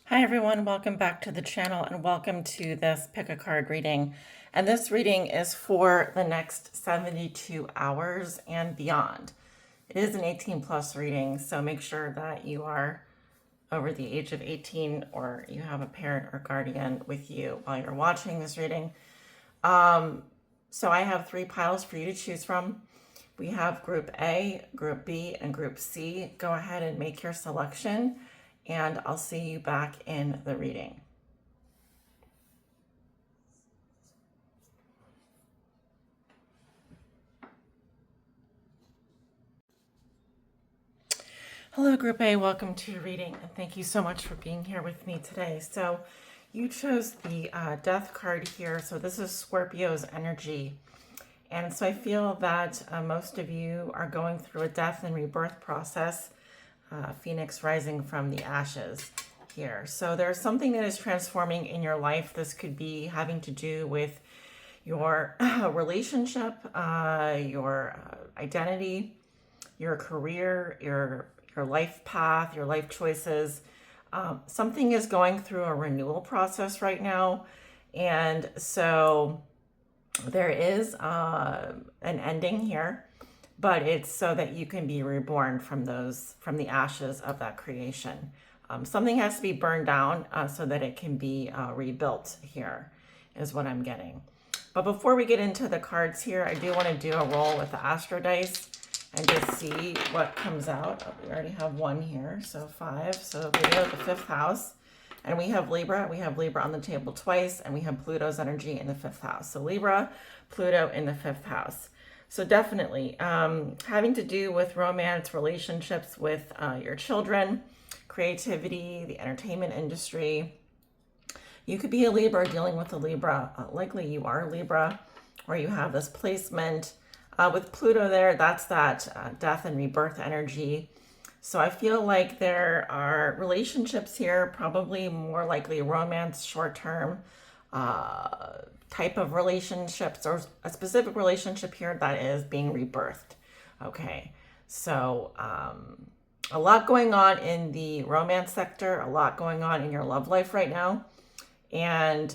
Hi everyone, welcome back to the channel and welcome to this pick a card reading. And this reading is for the next 72 hours and beyond. It is an 18 plus reading, so make sure that you are over the age of 18 or you have a parent or guardian with you while you're watching this reading. So I have 3 piles for you to choose from. We have Group A, Group B, and Group C. Go ahead and make your selection, and I'll see you back in the reading. Hello, Group A. Welcome to your reading, and thank you so much for being here with me today. So you chose the Death card here. So this is Scorpio's energy. And so I feel that most of you are going through a death and rebirth process, Phoenix rising from the ashes here. So there's something that is transforming in your life. This could be having to do with your relationship, your identity, your career, your life path, your life choices. Something is going through a renewal process right now. And so there is an ending here, but it's so that you can be reborn from the ashes of that creation. Something has to be burned down so that it can be rebuilt here, is what I'm getting. But before we get into the cards here, I do want to do a roll with the Astro Dice and just see what comes out. Oh, we already have 1 here, so 5. So we go to the 5th house. And we have Libra. We have Libra on the table twice, and we have Pluto's energy in the 5th house. So Libra, Pluto in the 5th house. So definitely having to do with romance, relationships with your children, creativity, the entertainment industry. You could be a Libra dealing with a Libra. Likely you are a Libra, or you have this placement. With Pluto there, that's that death and rebirth energy. So I feel like there are relationships here, probably more likely romance, short-term type of relationships, or a specific relationship here that is being rebirthed. Okay, so a lot going on in the romance sector, a lot going on in your love life right now. And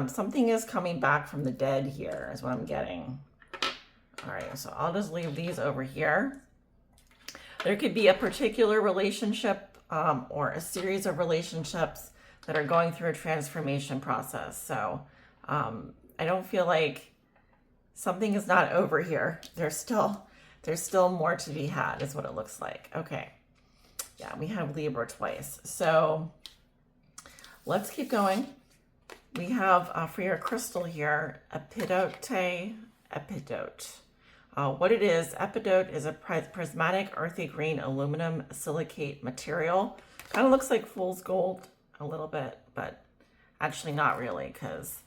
something is coming back from the dead here is what I'm getting. All right, so I'll just leave these over here. There could be a particular relationship or a series of relationships that are going through a transformation process. So I don't feel like something is not over here. There's still more to be had, is what it looks like. Okay. Yeah, we have Libra twice. So let's keep going. We have for your crystal here, epidote. What it is, epidote is a prismatic earthy green aluminum silicate material. Kind of looks like fool's gold a little bit, but actually not really, because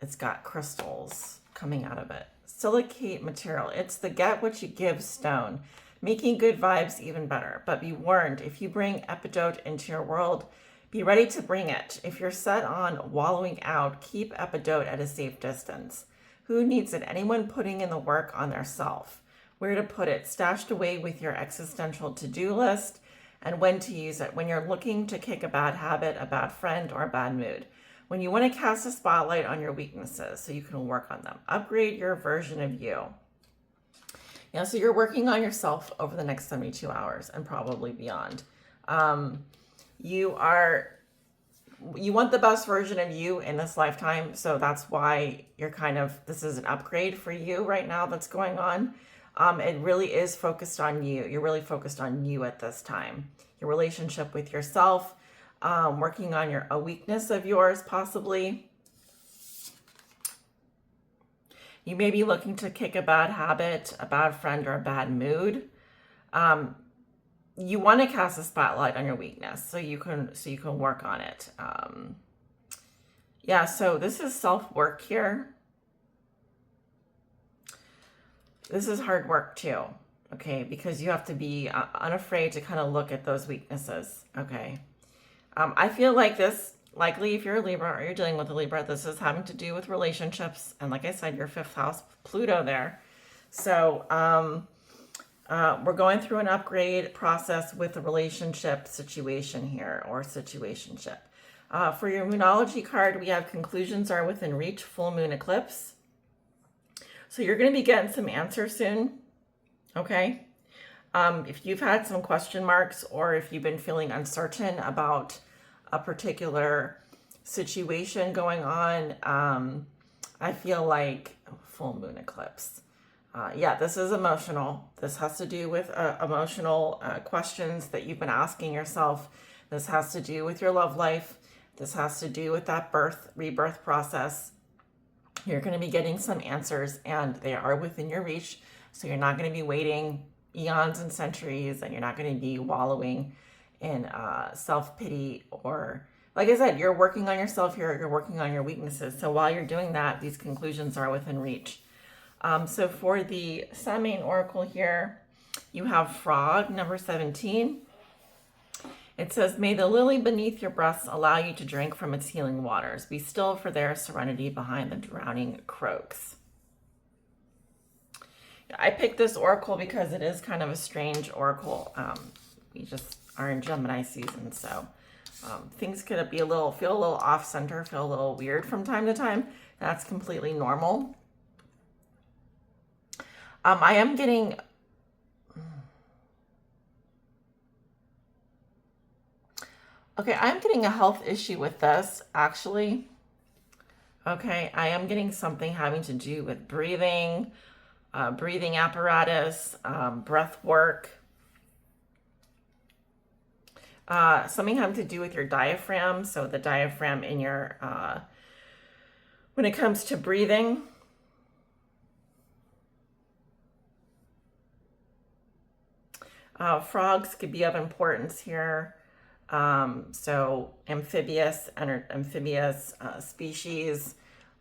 it's got crystals coming out of it. Silicate material. It's the get what you give stone, making good vibes even better. But be warned, if you bring epidote into your world, be ready to bring it. If you're set on wallowing out, keep epidote at a safe distance. Who needs it? Anyone putting in the work on their self. Where to put it? Stashed away with your existential to-do list, and when to use it. When you're looking to kick a bad habit, a bad friend, or a bad mood. When you want to cast a spotlight on your weaknesses so you can work on them. Upgrade your version of you. Yeah, so you're working on yourself over the next 72 hours and probably beyond. You want the best version of you in this lifetime. So that's why this is an upgrade for you right now that's going on. It really is focused on you. You're really focused on you at this time. Your relationship with yourself, working on a weakness of yours, possibly. You may be looking to kick a bad habit, a bad friend, or a bad mood. You want to cast a spotlight on your weakness so you can work on it. Yeah, so this is self-work here. This is hard work too, okay, because you have to be unafraid to kind of look at those weaknesses, okay? I feel like this, likely if you're a Libra or you're dealing with a Libra, this is having to do with relationships. And like I said, your 5th house, Pluto there. So We're going through an upgrade process with a relationship situation here, or situationship. For your Moonology card, we have conclusions are within reach, full moon eclipse. So you're going to be getting some answers soon, okay? If you've had some question marks, or if you've been feeling uncertain about a particular situation going on, I feel like full moon eclipse. Yeah, this is emotional. This has to do with emotional questions that you've been asking yourself. This has to do with your love life. This has to do with that rebirth process. You're going to be getting some answers, and they are within your reach. So you're not going to be waiting eons and centuries, and you're not going to be wallowing in self-pity, or, like I said, you're working on yourself here. You're working on your weaknesses. So while you're doing that, these conclusions are within reach. So for the Samhain Oracle here, you have Frog, number 17. It says, may the lily beneath your breasts allow you to drink from its healing waters. Be still for their serenity behind the drowning croaks. I picked this oracle because it is kind of a strange oracle. We just are in Gemini season, so things could feel a little off center, feel a little weird from time to time. That's completely normal. I am getting... Okay, I'm getting a health issue with this, actually. Okay, I am getting something having to do with breathing, breathing apparatus, breath work. Something having to do with your diaphragm. So the diaphragm in your, when it comes to breathing. Frogs could be of importance here. So amphibious species,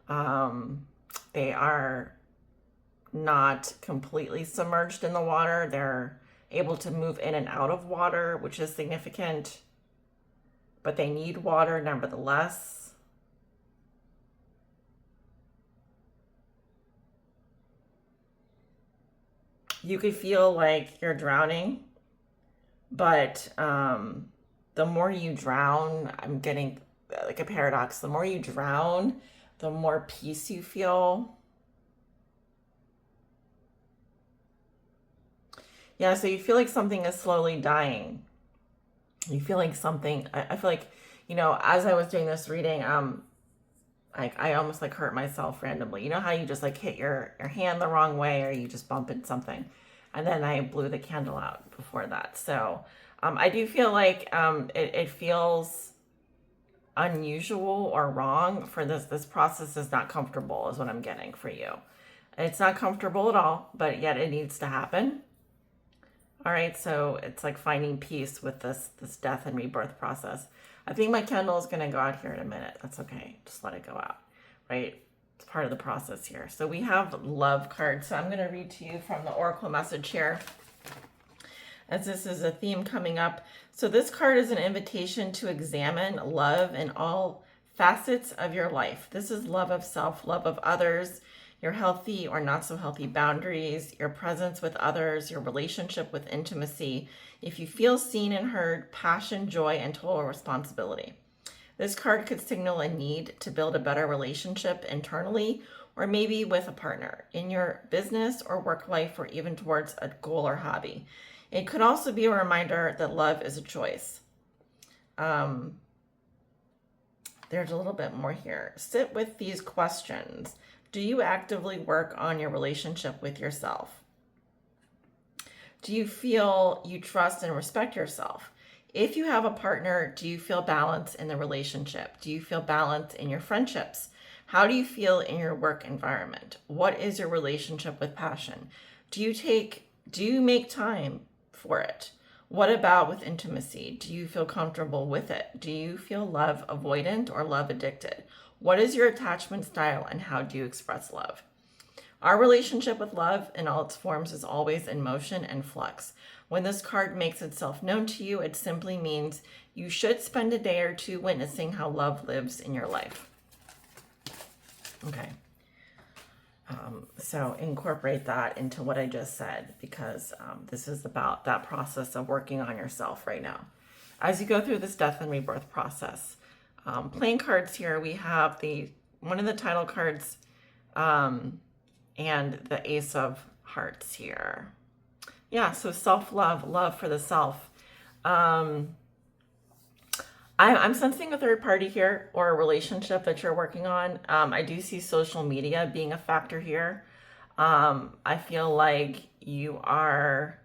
they are not completely submerged in the water. They're able to move in and out of water, which is significant, but they need water nevertheless. You could feel like you're drowning, but the more you drown, I'm getting like a paradox. The more you drown, the more peace you feel. Yeah, so you feel like something is slowly dying. You feel like something, I feel like, you know, as I was doing this reading, I almost like hurt myself randomly. You know how you just like hit your hand the wrong way, or you just bump into something. And then I blew the candle out before that. So I do feel like it feels unusual or wrong for this process is not comfortable, is what I'm getting for you. It's not comfortable at all, but yet it needs to happen. All right, so it's like finding peace with this death and rebirth process. I think my candle is going to go out here in a minute. That's okay. Just let it go out, right? It's part of the process here. So we have love cards. So I'm going to read to you from the oracle message here, as this is a theme coming up. So this card is an invitation to examine love in all facets of your life. This is love of self, love of others, your healthy or not so healthy boundaries, your presence with others, your relationship with intimacy. If you feel seen and heard, passion, joy, and total responsibility. This card could signal a need to build a better relationship internally, or maybe with a partner in your business or work life, or even towards a goal or hobby. It could also be a reminder that love is a choice. There's a little bit more here. Sit with these questions. Do you actively work on your relationship with yourself? Do you feel you trust and respect yourself? If you have a partner, do you feel balance in the relationship? Do you feel balance in your friendships? How do you feel in your work environment? What is your relationship with passion? Do you make time for it? What about with intimacy? Do you feel comfortable with it? Do you feel love avoidant or love addicted? What is your attachment style, and how do you express love? Our relationship with love in all its forms is always in motion and flux. When this card makes itself known to you, it simply means you should spend a day or two witnessing how love lives in your life. Okay. So incorporate that into what I just said, because this is about that process of working on yourself right now. As you go through this death and rebirth process, playing cards here, we have one of the title cards and the Ace of Hearts here. Yeah, so self-love, love for the self. I'm sensing a third party here, or a relationship that you're working on. I do see social media being a factor here. I feel like you are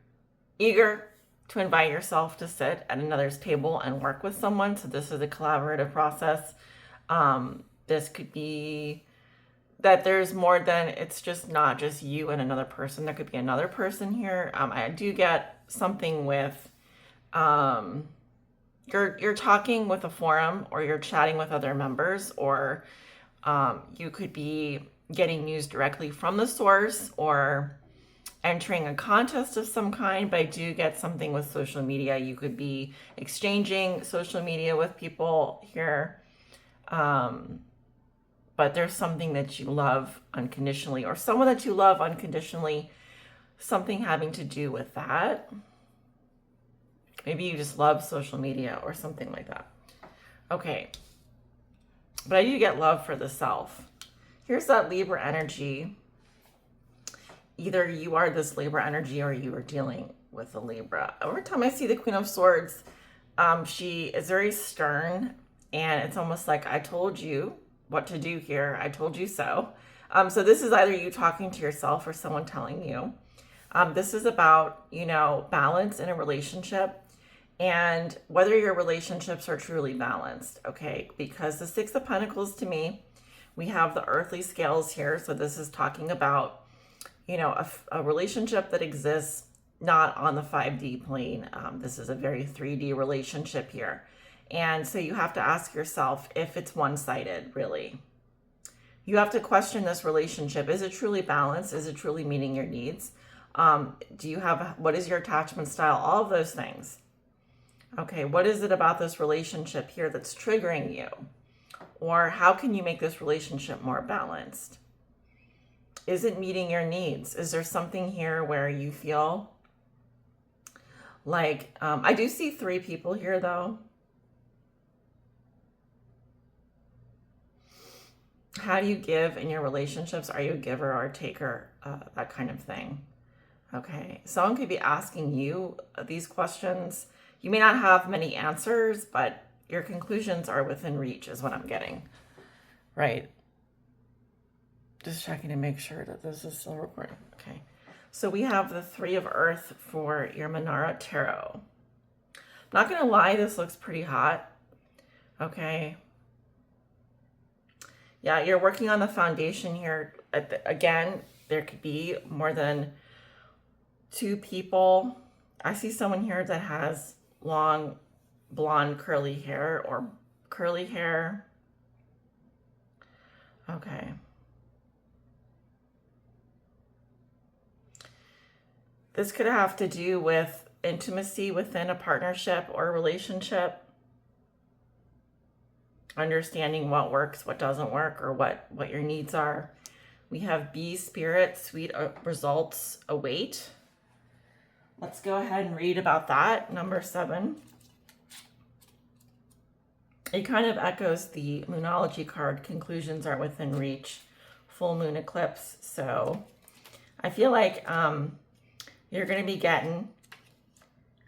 eager to invite yourself to sit at another's table and work with someone. So this is a collaborative process. This could be that there's more than, it's just not just you and another person. There could be another person here. I do get something with, you're talking with a forum, or you're chatting with other members, or you could be getting news directly from the source, or entering a contest of some kind. But I do get something with social media. You could be exchanging social media with people here. But there's something that you love unconditionally, or someone that you love unconditionally, something having to do with that. Maybe you just love social media or something like that. Okay. But I do get love for the self. Here's that Libra energy. Either you are this Libra energy, or you are dealing with a Libra. Every time I see the Queen of Swords, she is very stern, and it's almost like, I told you what to do here. I told you so. So this is either you talking to yourself or someone telling you. This is about, balance in a relationship, and whether your relationships are truly balanced, okay? Because the Six of Pentacles, to me, we have the earthly scales here. So this is talking about, a relationship that exists not on the 5D plane. This is a very 3D relationship here. And so you have to ask yourself if it's one-sided, really. You have to question this relationship. Is it truly balanced? Is it truly meeting your needs? What is your attachment style? All of those things. Okay, what is it about this relationship here that's triggering you? Or how can you make this relationship more balanced? Is it meeting your needs? Is there something here where you feel like, I do see 3 people here though. How do you give in your relationships? Are you a giver or a taker? That kind of thing. Okay, someone could be asking you these questions. You may not have many answers, but your conclusions are within reach is what I'm getting. Right. Just checking to make sure that this is still recording. Okay. So we have the 3 of Earth for your Manara Tarot. Not going to lie, this looks pretty hot. Okay. Yeah, you're working on the foundation here. Again, there could be more than 2 people. I see someone here that has long, blonde, curly hair, or curly hair. Okay. This could have to do with intimacy within a partnership or a relationship. Understanding what works, what doesn't work, or what your needs are. We have Bee Spirit, sweet results await. Let's go ahead and read about that. Number 7. It kind of echoes the Moonology card, conclusions are within reach, full moon eclipse. So I feel like you're going to be getting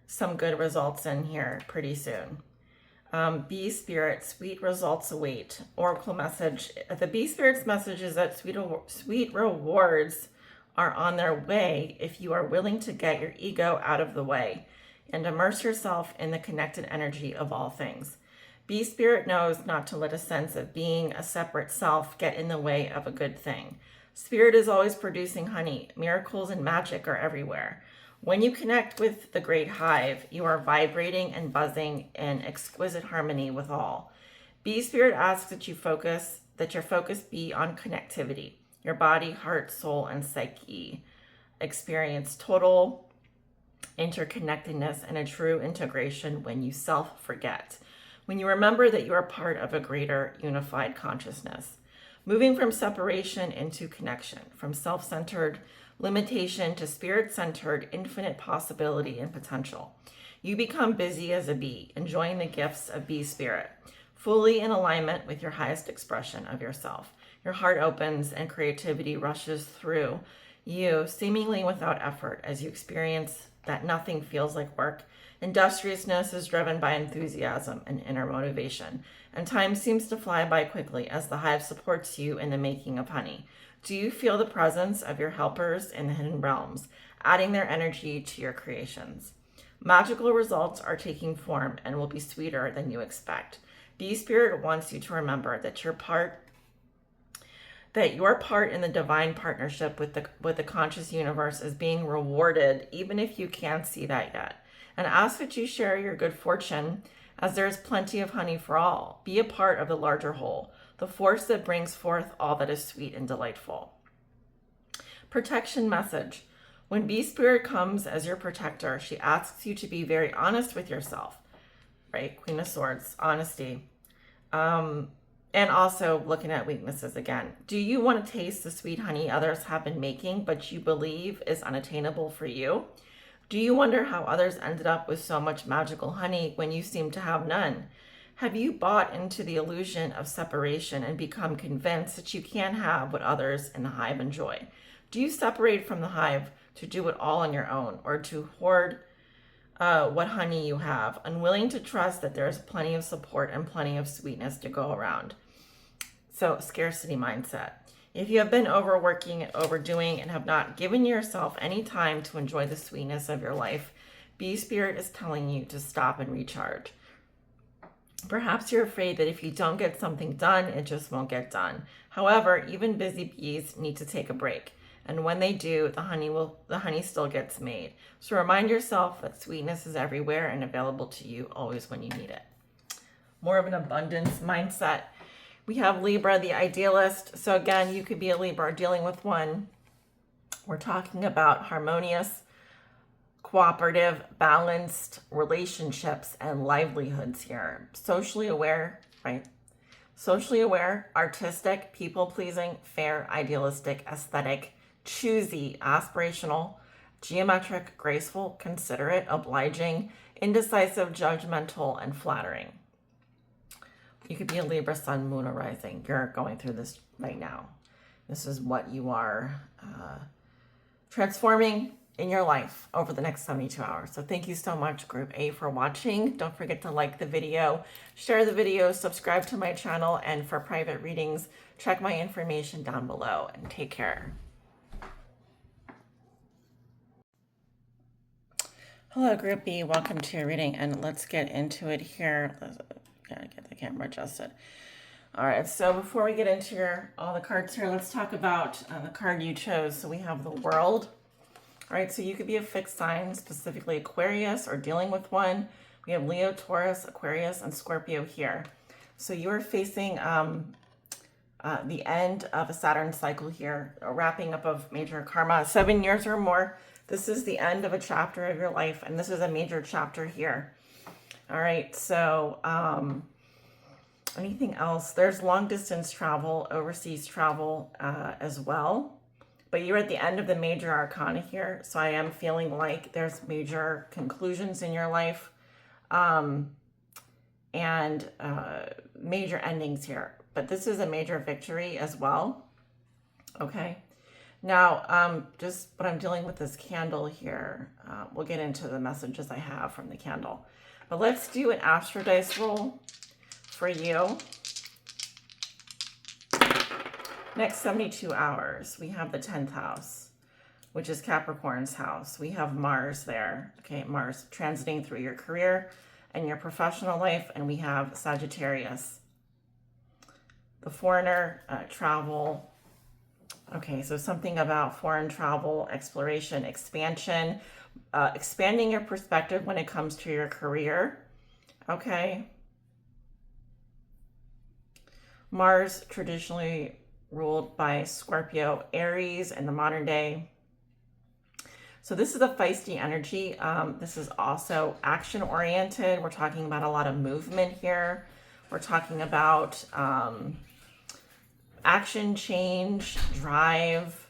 some good results in here pretty soon. Bee Spirit, sweet results await. Oracle message. The Bee Spirit's message is that sweet rewards are on their way if you are willing to get your ego out of the way and immerse yourself in the connected energy of all things. Bee Spirit knows not to let a sense of being a separate self get in the way of a good thing. Spirit is always producing honey. Miracles and magic are everywhere. When you connect with the great hive, you are vibrating and buzzing in exquisite harmony with all. Bee Spirit asks that your focus be on connectivity, your body, heart, soul, and psyche. Experience total interconnectedness and a true integration when you self-forget. When you remember that you are part of a greater unified consciousness. moving from separation into connection, from self-centered limitation to spirit-centered infinite possibility and potential. You become busy as a bee, enjoying the gifts of bee spirit, fully in alignment with your highest expression of yourself. Your heart opens and creativity rushes through you, seemingly without effort, as you experience that nothing feels like work. Industriousness is driven by enthusiasm and inner motivation, and time seems to fly by quickly as the hive supports you in the making of honey. Do you feel the presence of your helpers in the hidden realms, adding their energy to your creations? Magical results are taking form and will be sweeter than you expect. Bee Spirit wants you to remember that your part in the divine partnership with the conscious universe is being rewarded, even if you can't see that yet. And ask that you share your good fortune, as there is plenty of honey for all. Be a part of the larger whole, the force that brings forth all that is sweet and delightful. Protection message. When Bee Spirit comes as your protector, she asks you to be very honest with yourself, right? Queen of Swords, honesty. And also looking at weaknesses again. Do you want to taste the sweet honey others have been making, but you believe is unattainable for you? Do you wonder how others ended up with so much magical honey when you seem to have none? Have you bought into the illusion of separation and become convinced that you can't have what others in the hive enjoy? Do you separate from the hive to do it all on your own, or to hoard what honey you have, unwilling to trust that there is plenty of support and plenty of sweetness to go around? So, scarcity mindset. If you have been overworking and overdoing and have not given yourself any time to enjoy the sweetness of your life, Bee Spirit is telling you to stop and recharge. Perhaps you're afraid that if you don't get something done, it just won't get done. However, even busy bees need to take a break. And when they do, the honey still gets made. So remind yourself that sweetness is everywhere and available to you always when you need it. More of an abundance mindset. We have Libra, the idealist. So again, you could be a Libra dealing with one. We're talking about harmonious, cooperative, balanced relationships and livelihoods here. Socially aware, right? Socially aware, artistic, people-pleasing, fair, idealistic, aesthetic, choosy, aspirational, geometric, graceful, considerate, obliging, indecisive, judgmental, and flattering. You could be a Libra sun, moon, or rising. You're going through this right now. This is what you are transforming in your life over the next 72 hours. So thank you so much, Group A, for watching. Don't forget to like the video, share the video, subscribe to my channel, and for private readings, check my information down below, and take care. Hello, Group B. Welcome to your reading, and let's get into it here. Gotta get the camera adjusted. All right, so before we get into all the cards here, let's talk about the card you chose. So we have the World. All right, so you could be a fixed sign, specifically Aquarius, or dealing with one. We have Leo, Taurus, Aquarius, and Scorpio here. So you are facing the end of a Saturn cycle here, a wrapping up of major karma, 7 years or more. This is the end of a chapter of your life, and this is a major chapter here. All right, so anything else? There's long distance travel, overseas travel as well. But you're at the end of the major arcana here, so I am feeling like there's major conclusions in your life and major endings here. But this is a major victory as well. Okay. Now, just what I'm dealing with this candle here, we'll get into the messages I have from the candle. But let's do an Astro Dice roll for you. Next 72 hours, we have the 10th house, which is Capricorn's house. We have Mars there. Okay, Mars transiting through your career and your professional life. And we have Sagittarius, the foreigner, travel. Okay, so something about foreign travel, exploration, expansion, expanding your perspective when it comes to your career. Okay. Mars traditionally ruled by Scorpio, Aries in the modern day. So this is a feisty energy. This is also action oriented. We're talking about a lot of movement here. We're talking about action, change, drive,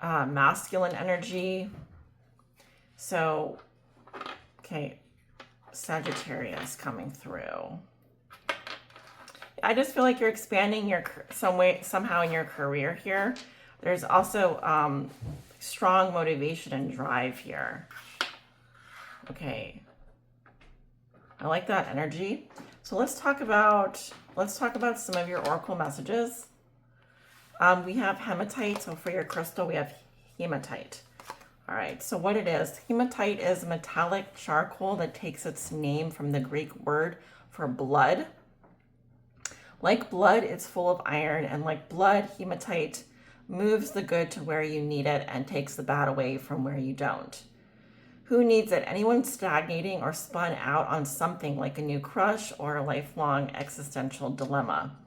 masculine energy. So, okay, Sagittarius coming through. I just feel like you're expanding your somehow in your career here. There's also strong motivation and drive here. Okay, I like that energy. So let's talk about some of your oracle messages. We have hematite. So for your crystal, we have hematite. All right. So what it is, hematite is metallic charcoal that takes its name from the Greek word for blood. Like blood, it's full of iron, and like blood, hematite moves the good to where you need it and takes the bad away from where you don't. Who needs it? Anyone stagnating or spun out on something like a new crush or a lifelong existential dilemma.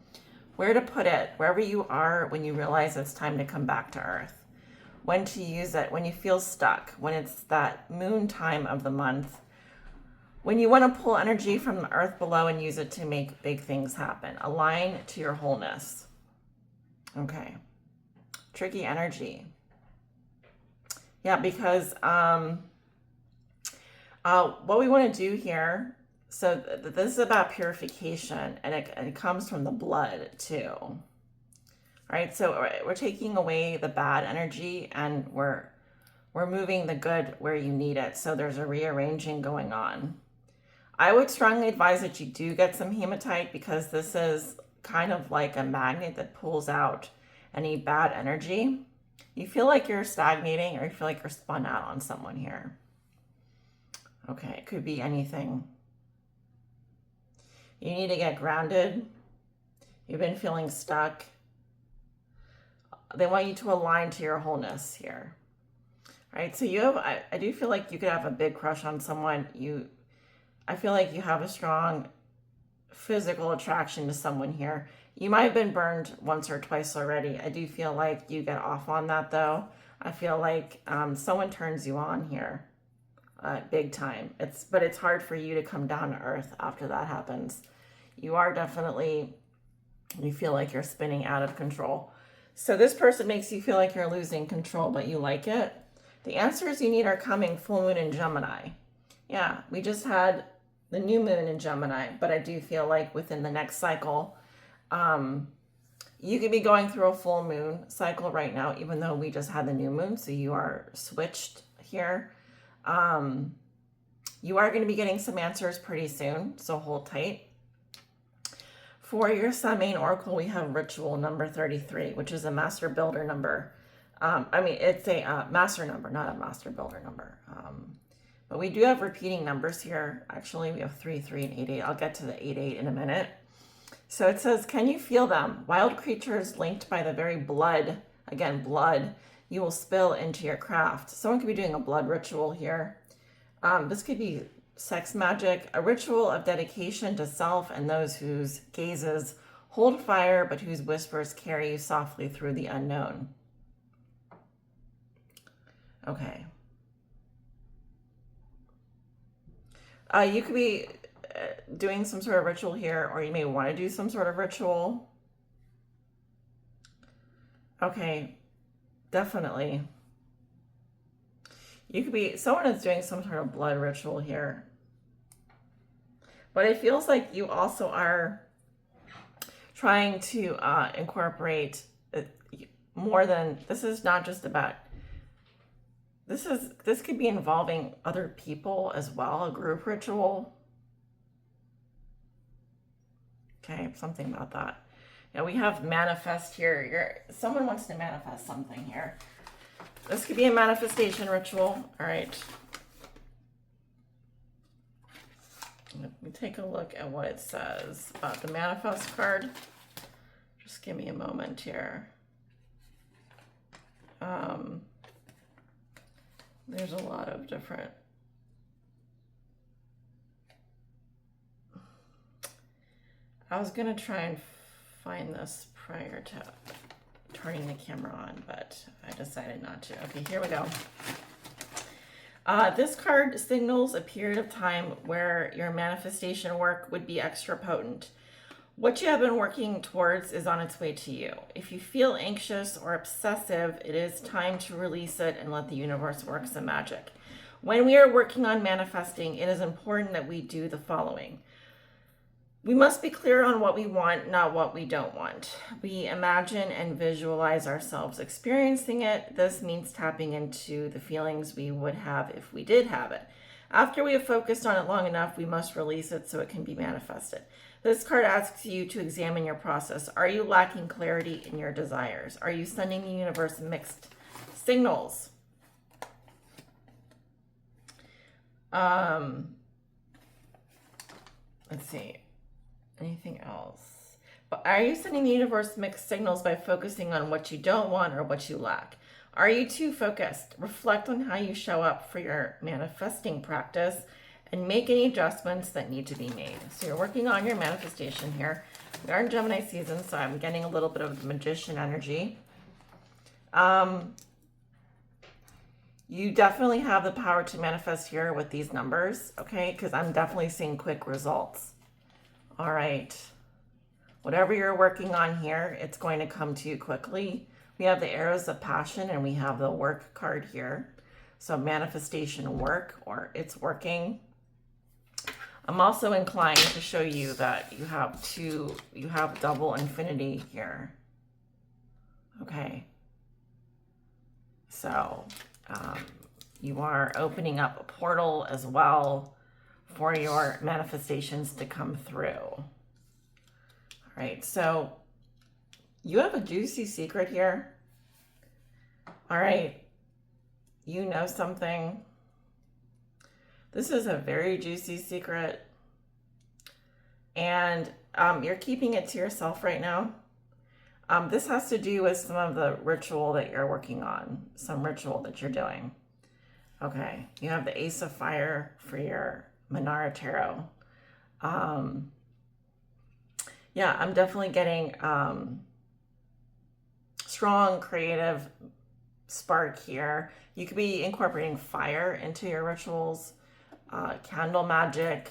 Where to put it, wherever you are when you realize it's time to come back to earth. When to use it, when you feel stuck, when it's that moon time of the month, when you want to pull energy from the earth below and use it to make big things happen. Align to your wholeness. Okay. Tricky energy. Yeah, because what we want to do here, so this is about purification, and it comes from the blood too. All right, so we're taking away the bad energy and we're moving the good where you need it. So there's a rearranging going on. I would strongly advise that you do get some hematite, because this is kind of like a magnet that pulls out any bad energy. You feel like you're stagnating, or you feel like you're spun out on someone here. Okay, it could be anything. You need to get grounded. You've been feeling stuck. They want you to align to your wholeness here. All right, so you have, I do feel like you could have a big crush on someone. I feel like you have a strong physical attraction to someone here. You might have been burned once or twice already. I do feel like you get off on that though. I feel like someone turns you on here big time. But it's hard for you to come down to earth after that happens. You are definitely, you feel like you're spinning out of control. So this person makes you feel like you're losing control, but you like it. The answers you need are coming full moon in Gemini. Yeah, we just had the new moon in Gemini, but I do feel like within the next cycle, you could be going through a full moon cycle right now, even though we just had the new moon. So you are switched here. You are going to be getting some answers pretty soon, so hold tight. For your Samhain Oracle, we have ritual number 33, which is a master builder number. It's a master number, not a master builder number. But we do have repeating numbers here. Actually, we have 3, 3, and 8, 8. I'll get to the 8, 8 in a minute. So it says, can you feel them? Wild creatures linked by the very blood, again, blood, you will spill into your craft. Someone could be doing a blood ritual here. This could be sex magic, a ritual of dedication to self and those whose gazes hold fire, but whose whispers carry you softly through the unknown. Okay. You could be doing some sort of ritual here, or you may want to do some sort of ritual. Okay, definitely. You could be, someone is doing some sort of blood ritual here. But it feels like you also are trying to incorporate more than, this is not just about, this could be involving other people as well, a group ritual. Okay, something about that. Now we have manifest here. Someone wants to manifest something here. This could be a manifestation ritual. All right. Let me take a look at what it says about the manifest card. Just give me a moment here. There's a lot of different. I was gonna try and find this prior to turning the camera on, but I decided not to. Okay, here we go. This card signals a period of time where your manifestation work would be extra potent. What you have been working towards is on its way to you. If you feel anxious or obsessive, it is time to release it and let the universe work some magic. When we are working on manifesting, it is important that we do the following. We must be clear on what we want, not what we don't want. We imagine and visualize ourselves experiencing it. This means tapping into the feelings we would have if we did have it. After we have focused on it long enough, we must release it so it can be manifested. This card asks you to examine your process. Are you lacking clarity in your desires? Are you sending the universe mixed signals? Let's see. Anything else? But are you sending the universe mixed signals by focusing on what you don't want or what you lack? Are you too focused? Reflect on how you show up for your manifesting practice and make any adjustments that need to be made. So you're working on your manifestation here. We are in Gemini season, so I'm getting a little bit of the magician energy. You definitely have the power to manifest here with these numbers, okay? Because I'm definitely seeing quick results. All right. Whatever you're working on here, it's going to come to you quickly. We have the arrows of passion and we have the work card here. So manifestation work, or it's working. I'm also inclined to show you that you have double infinity here. Okay. So you are opening up a portal as well for your manifestations to come through. All right, so you have a juicy secret here. All right, you know something. This is a very juicy secret, and you're keeping it to yourself right now. This has to do with some of the ritual that you're working on, some ritual that you're doing. Okay, you have the Ace of Fire for your Manara Tarot. Yeah, I'm definitely getting strong creative spark here. You could be incorporating fire into your rituals, candle magic.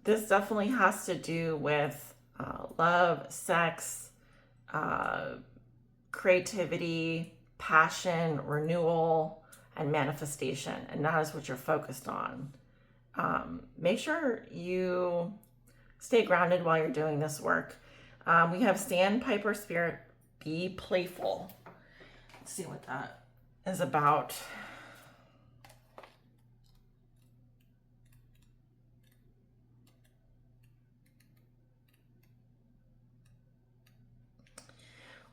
This definitely has to do with love, sex, creativity, passion, renewal, and manifestation. And that is what you're focused on. Make sure you stay grounded while you're doing this work. We have Sandpiper Spirit, be playful. Let's see what that is about.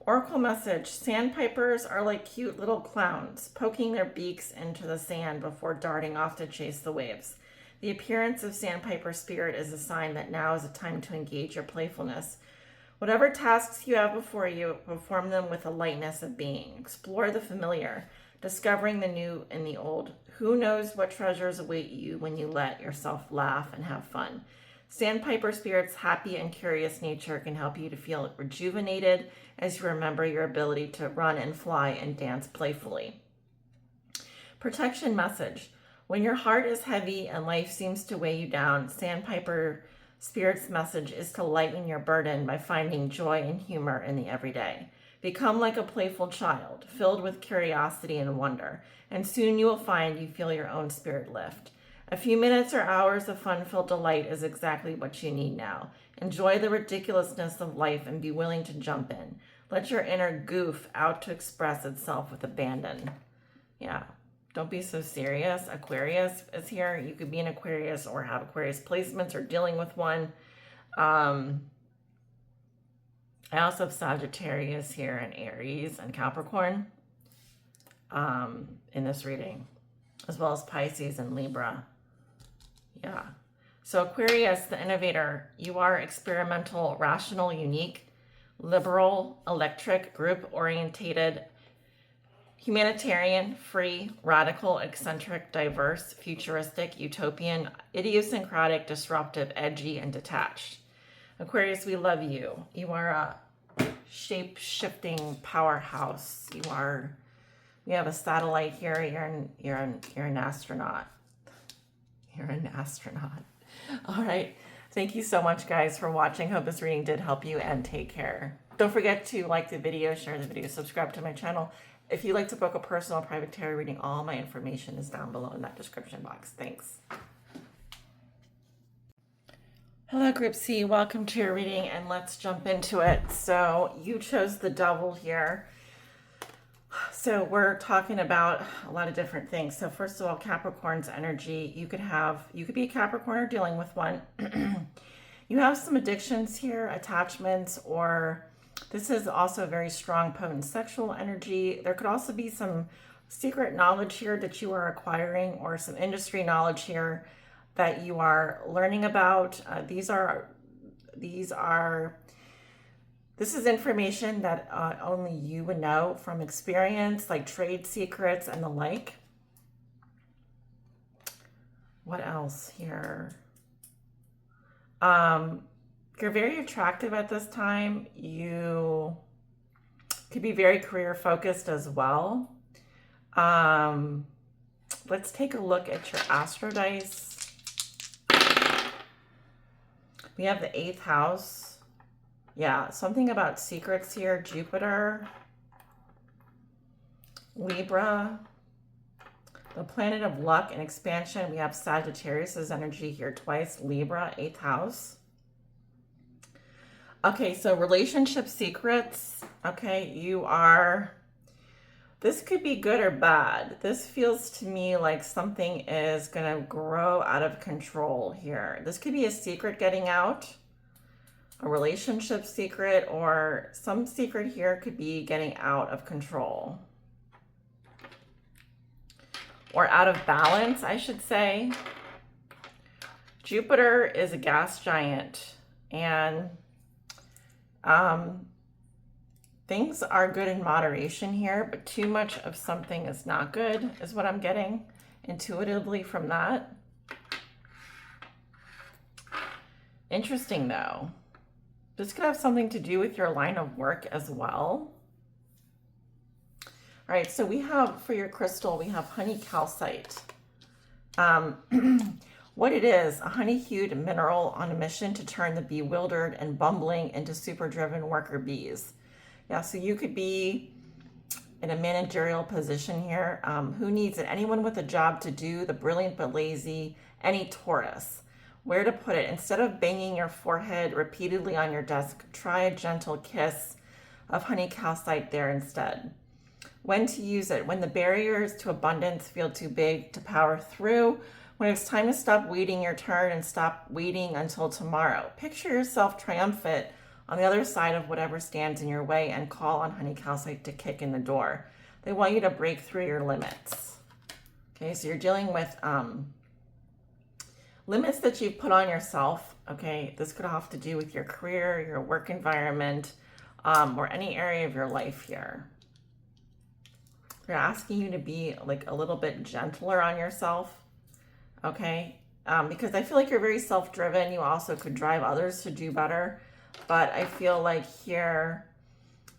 Oracle message, sandpipers are like cute little clowns, poking their beaks into the sand before darting off to chase the waves. The appearance of Sandpiper Spirit is a sign that now is a time to engage your playfulness. Whatever tasks you have before you, perform them with a lightness of being. Explore the familiar, discovering the new and the old. Who knows what treasures await you when you let yourself laugh and have fun. Sandpiper Spirit's happy and curious nature can help you to feel rejuvenated as you remember your ability to run and fly and dance playfully. Protection message. When your heart is heavy and life seems to weigh you down, Sandpiper Spirit's message is to lighten your burden by finding joy and humor in the everyday. Become like a playful child, filled with curiosity and wonder, and soon you will find you feel your own spirit lift. A few minutes or hours of fun-filled delight is exactly what you need now. Enjoy the ridiculousness of life and be willing to jump in. Let your inner goof out to express itself with abandon. Yeah, don't be so serious. Aquarius is here. You could be an Aquarius or have Aquarius placements or dealing with one. I also have Sagittarius here and Aries and Capricorn in this reading, as well as Pisces and Libra. Yeah. So Aquarius, the innovator, you are experimental, rational, unique, liberal, electric, group-orientated, humanitarian, free, radical, eccentric, diverse, futuristic, utopian, idiosyncratic, disruptive, edgy, and detached. Aquarius, we love you. You are a shape-shifting powerhouse. We have a satellite here. You're an astronaut. You're an astronaut. All right. Thank you so much, guys, for watching. Hope this reading did help you, and take care. Don't forget to like the video, share the video, subscribe to my channel. If you'd like to book a personal private tarot reading, all my information is down below in that description box. Thanks. Hello, Group C. Welcome to your reading, and let's jump into it. So you chose the Devil here. So we're talking about a lot of different things. So first of all, Capricorn's energy. You could be a Capricorn or dealing with one. You have some addictions here, attachments, or this is also a very strong, potent sexual energy. There could also be some secret knowledge here that you are acquiring, or some industry knowledge here that you are learning about. This is information that only you would know from experience, like trade secrets and the like. What else here? You're very attractive at this time. You could be very career focused as well. Let's take a look at your Astro Dice. We have the 8th house. Yeah, something about secrets here. Jupiter, Libra, the planet of luck and expansion. We have Sagittarius's energy here twice. Libra, 8th house. Okay, so relationship secrets. Okay, this could be good or bad. This feels to me like something is going to grow out of control here. This could be a secret getting out, a relationship secret, or some secret here could be getting out of control. Or out of balance, I should say. Jupiter is a gas giant, and things are good in moderation here, but too much of something is not good, is what I'm getting intuitively from that. Interesting, though. This could have something to do with your line of work as well. All right, so we have, for your crystal, we have honey calcite. What it is, a honey-hued mineral on a mission to turn the bewildered and bumbling into super-driven worker bees. Yeah, so you could be in a managerial position here. Who needs it? Anyone with a job to do, the brilliant but lazy, any Taurus. Where to put it? Instead of banging your forehead repeatedly on your desk, try a gentle kiss of honey calcite there instead. When to use it? When the barriers to abundance feel too big to power through. When it's time to stop waiting your turn and stop waiting until tomorrow. Picture yourself triumphant on the other side of whatever stands in your way and call on honey calcite to kick in the door. They want you to break through your limits. Okay, so you're dealing with limits that you've put on yourself. Okay, this could have to do with your career, your work environment, or any area of your life here. They're asking you to be like a little bit gentler on yourself. Okay, because I feel like you're very self-driven. You also could drive others to do better, but I feel like here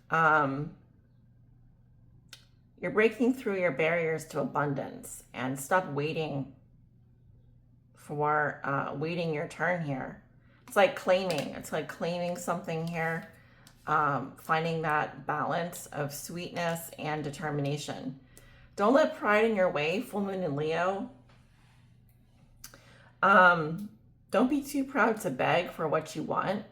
you're breaking through your barriers to abundance, and stop waiting for waiting your turn here. It's like claiming something here, finding that balance of sweetness and determination. Don't let pride in your way. Full moon in Leo. Don't be too proud to beg for what you want,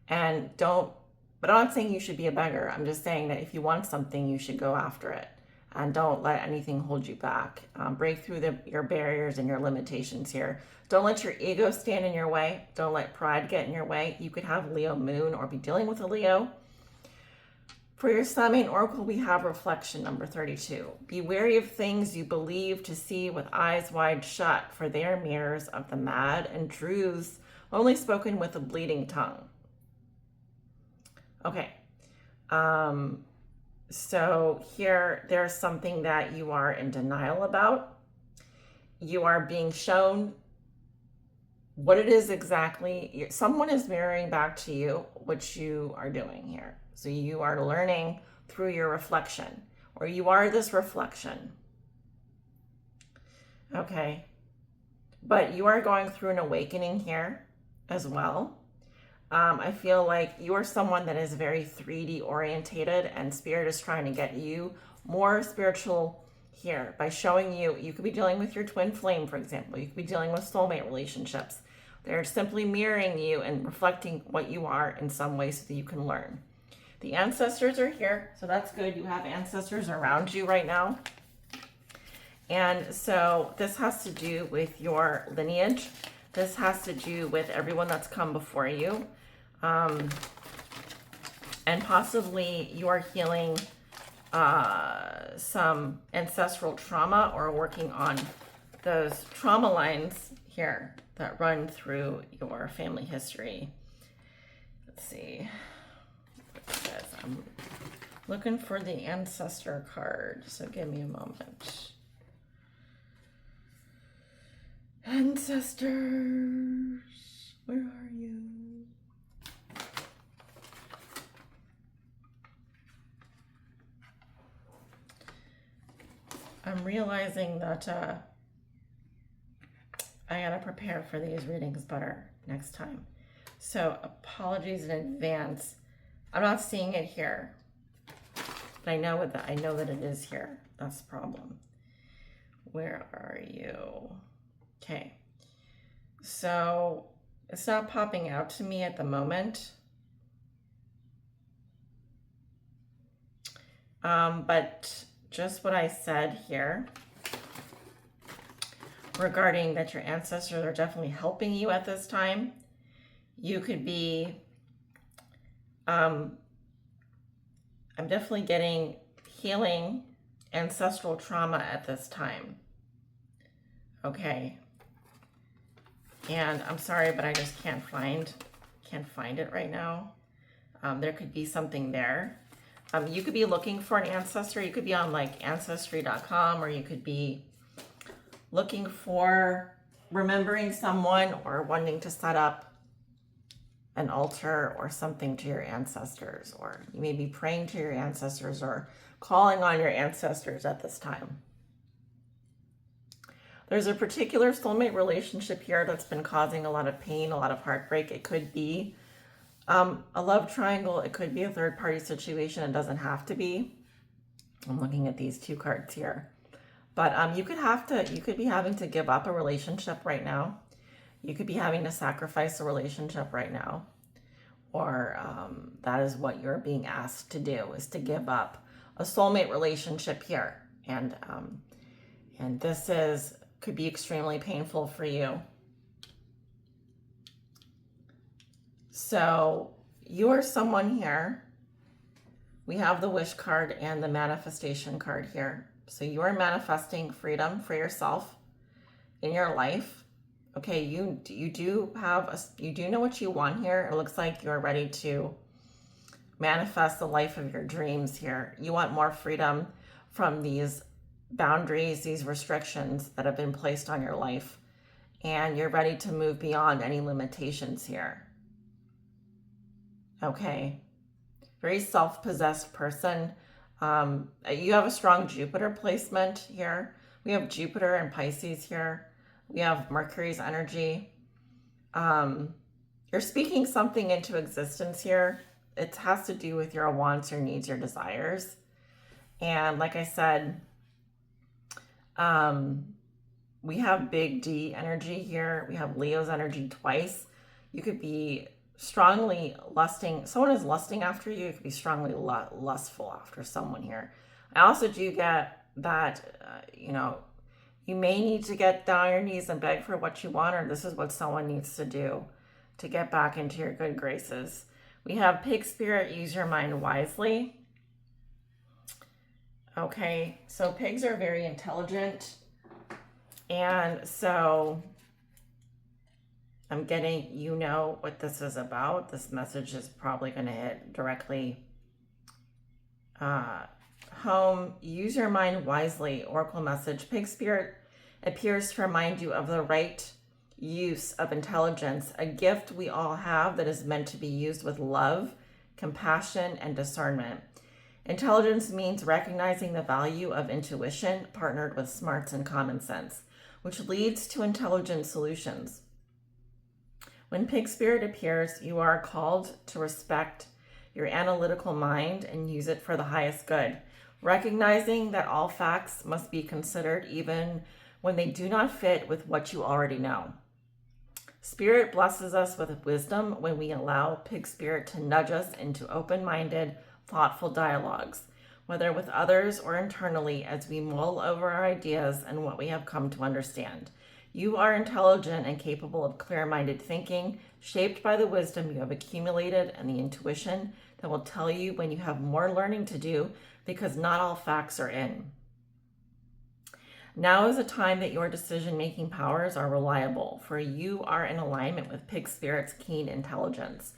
and but I'm not saying you should be a beggar. I'm just saying that if you want something, you should go after it, and don't let anything hold you back. Break through your barriers and your limitations here. Don't let your ego stand in your way. Don't let pride get in your way. You could have Leo moon or be dealing with a Leo. For your Samhain oracle, we have reflection number 32. Be wary of things you believe to see with eyes wide shut, for they are mirrors of the mad and truths only spoken with a bleeding tongue. Okay. So here, there's something that you are in denial about. You are being shown what it is exactly. Someone is mirroring back to you what you are doing here. So you are learning through your reflection, or you are this reflection. Okay. but you are going through an awakening here as well. I feel like you are someone that is very 3D orientated, and Spirit is trying to get you more spiritual here by showing you. You could be dealing with your twin flame, for example. You could be dealing with soulmate relationships. They're simply mirroring you and reflecting what you are in some way so that you can learn. The ancestors are here, so that's good. You have ancestors around you right now. And so this has to do with your lineage. This has to do with everyone that's come before you. And possibly you are healing some ancestral trauma or working on those trauma lines here that run through your family history. Let's see. I'm looking for the ancestor card, so give me a moment. Ancestors, where are you? I'm realizing that I gotta prepare for these readings better next time. So apologies in advance. I'm not seeing it here, but I know that it is here. That's the problem. Where are you? Okay. So it's not popping out to me at the moment. But just what I said here regarding that your ancestors are definitely helping you at this time. You could be, I'm definitely getting healing ancestral trauma at this time. Okay. And I'm sorry, but I just can't find it right now. There could be something there. You could be looking for an ancestor. You could be on like ancestry.com, or you could be looking for remembering someone or wanting to set up an altar or something to your ancestors, or you may be praying to your ancestors or calling on your ancestors at this time. There's a particular soulmate relationship here that's been causing a lot of pain, a lot of heartbreak. It could be a love triangle. It could be a third party situation. It doesn't have to be. I'm looking at these two cards here. But you could be having to give up a relationship right now. You could be having to sacrifice a relationship right now. Or that is what you're being asked to do, is to give up a soulmate relationship here. And this could be extremely painful for you. So you are someone here. We have the wish card and the manifestation card here. So you are manifesting freedom for yourself in your life. Okay, you do know what you want here. It looks like you're ready to manifest the life of your dreams here. You want more freedom from these boundaries, these restrictions that have been placed on your life, and you're ready to move beyond any limitations here. Okay, very self-possessed person. You have a strong Jupiter placement here. We have Jupiter and Pisces here. We have Mercury's energy. You're speaking something into existence here. It has to do with your wants, your needs, your desires. And like I said, we have big D energy here. We have Leo's energy twice. You could be strongly lusting. Someone is lusting after you. You could be strongly lustful after someone here. I also do get that, you may need to get down on your knees and beg for what you want, or this is what someone needs to do to get back into your good graces. We have Pig Spirit, use your mind wisely. Okay, so pigs are very intelligent. And so I'm getting, what this is about. This message is probably going to hit directly home. Use your mind wisely. Oracle message. Pig Spirit appears to remind you of the right use of intelligence, a gift we all have that is meant to be used with love, compassion, and discernment. Intelligence means recognizing the value of intuition partnered with smarts and common sense. which leads to intelligent solutions. When Pig Spirit appears, you are called to respect your analytical mind and use it for the highest good, recognizing that all facts must be considered even when they do not fit with what you already know. Spirit blesses us with wisdom when we allow Pig Spirit to nudge us into open-minded, thoughtful dialogues, whether with others or internally, as we mull over our ideas and what we have come to understand. You are intelligent and capable of clear-minded thinking, shaped by the wisdom you have accumulated and the intuition that will tell you when you have more learning to do, because not all facts are in. Now is a time that your decision-making powers are reliable, for you are in alignment with Pig Spirit's keen intelligence.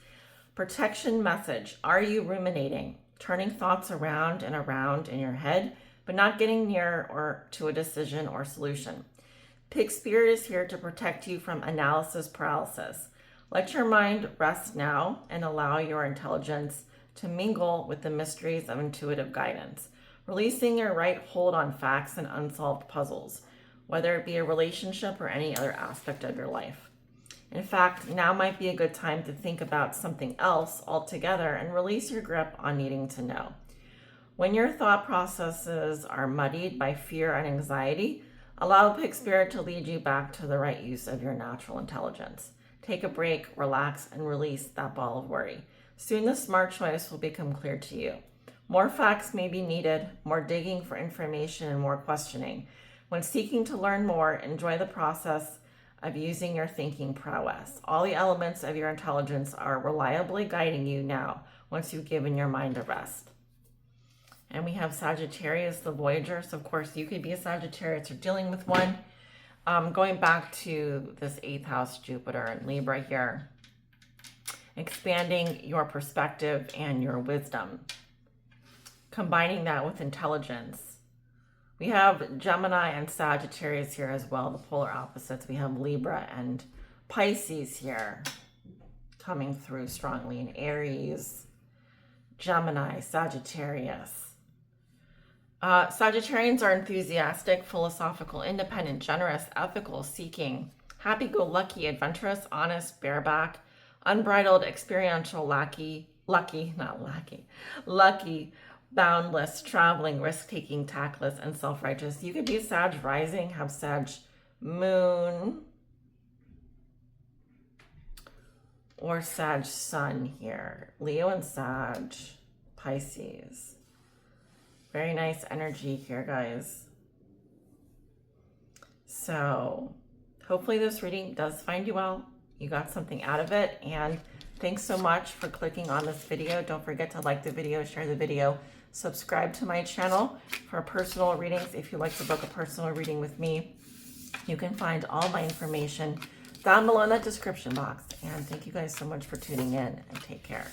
Protection message. Are you ruminating, turning thoughts around and around in your head, but not getting near or to a decision or solution? Pig Spirit is here to protect you from analysis paralysis. Let your mind rest now and allow your intelligence to mingle with the mysteries of intuitive guidance, releasing your right hold on facts and unsolved puzzles, whether it be a relationship or any other aspect of your life. In fact, now might be a good time to think about something else altogether and release your grip on needing to know. When your thought processes are muddied by fear and anxiety, allow Pig Spirit to lead you back to the right use of your natural intelligence. Take a break, relax, and release that ball of worry. Soon the smart choice will become clear to you. More facts may be needed, more digging for information, and more questioning. When seeking to learn more, enjoy the process of using your thinking prowess. All the elements of your intelligence are reliably guiding you now, once you've given your mind a rest. And we have Sagittarius, the Voyager. So, of course, you could be a Sagittarius or dealing with one. Going back to this 8th house Jupiter and Libra here, expanding your perspective and your wisdom, combining that with intelligence. We have Gemini and Sagittarius here as well, the polar opposites. We have Libra and Pisces here coming through strongly in Aries, Gemini, Sagittarius. Sagittarians are enthusiastic, philosophical, independent, generous, ethical, seeking, happy-go-lucky, adventurous, honest, bareback, unbridled, experiential, lucky, boundless, traveling, risk-taking, tactless, and self-righteous. You could be Sag rising, have Sag moon, or Sag sun here. Leo and Sag, Pisces. Very nice energy here, guys. So hopefully this reading does find you well. You got something out of it. And thanks so much for clicking on this video. Don't forget to like the video, share the video, subscribe to my channel for personal readings. If you'd like to book a personal reading with me, you can find all my information down below in that description box. And thank you guys so much for tuning in, and take care.